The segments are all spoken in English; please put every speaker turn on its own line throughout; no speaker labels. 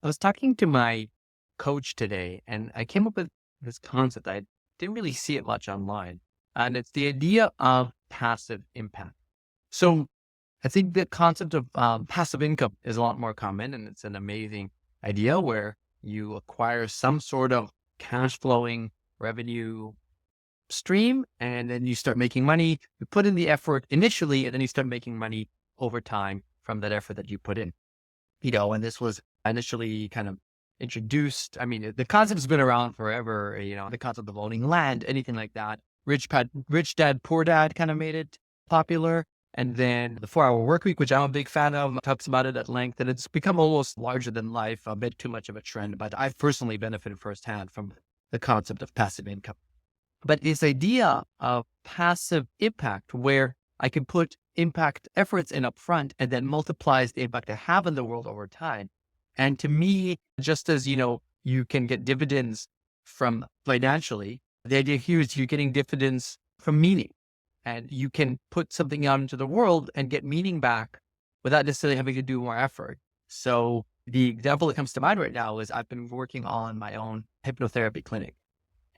I was talking to my coach today, and I came up with this concept. I didn't really see it much online, and it's the idea of passive impact. So I think the concept of passive income is a lot more common, and it's an amazing idea where you acquire some sort of cash flowing revenue stream, and then you start making money. You put in the effort initially, and then you start making money over time from that effort that you put in. And this was initially kind of introduced. I mean, the concept's been around forever, the concept of owning land, anything like that. Rich Dad, Poor Dad kind of made it popular. And then the 4 Hour Work Week, which I'm a big fan of, talks about it at length. And it's become almost larger than life, a bit too much of a trend. But I've personally benefited firsthand from the concept of passive income. But this idea of passive impact, where I can put impact efforts in upfront and then multiplies the impact I have in the world over time. And to me, just as you can get dividends from financially, the idea here is you're getting dividends from meaning. And you can put something out into the world and get meaning back without necessarily having to do more effort. So the example that comes to mind right now is I've been working on my own hypnotherapy clinic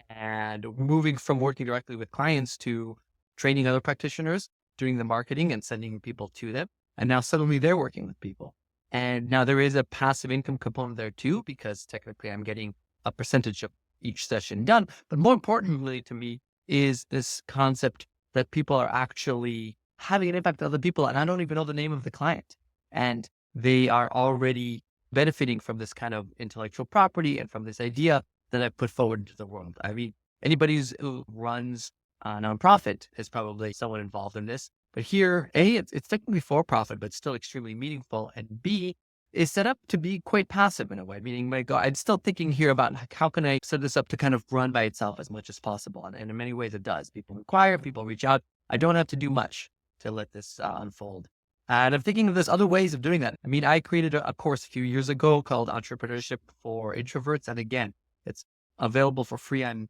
and moving from working directly with clients to training other practitioners, doing the marketing and sending people to them. And now suddenly they're working with people. And now there is a passive income component there too, because technically I'm getting a percentage of each session done. But more importantly to me is this concept that people are actually having an impact on other people. And I don't even know the name of the client. And they are already benefiting from this kind of intellectual property and from this idea that I put forward into the world. I mean, anybody who runs a nonprofit is probably someone involved in this. But here, A, it's technically for profit, but still extremely meaningful. And B, is set up to be quite passive in a way, meaning my God, I'm still thinking here about how can I set this up to kind of run by itself as much as possible. And in many ways it does. People inquire, people reach out. I don't have to do much to let this unfold. And I'm thinking of there's other ways of doing that. I mean, I created a course a few years ago called Entrepreneurship for Introverts. And again, it's available for free on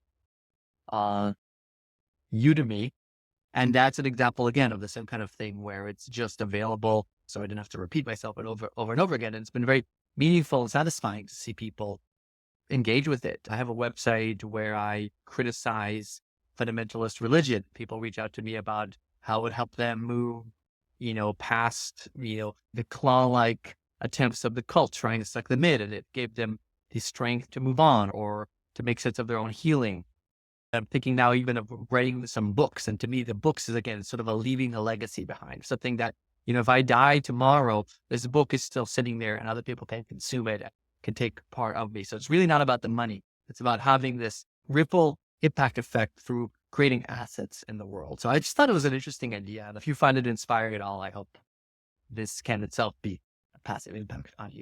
uh, Udemy. And that's an example again of the same kind of thing where it's just available. So I didn't have to repeat myself over and over again. And it's been very meaningful and satisfying to see people engage with it. I have a website where I criticize fundamentalist religion. People reach out to me about how it would help them move, past, the claw-like attempts of the cult trying to suck them in. And it gave them the strength to move on or to make sense of their own healing. I'm thinking now even of writing some books. And to me, the books is again, sort of a leaving a legacy behind, something that, if I die tomorrow, this book is still sitting there and other people can consume it, can take part of me. So it's really not about the money. It's about having this ripple impact effect through creating assets in the world. So I just thought it was an interesting idea. And if you find it inspiring at all, I hope this can itself be a passive impact on you.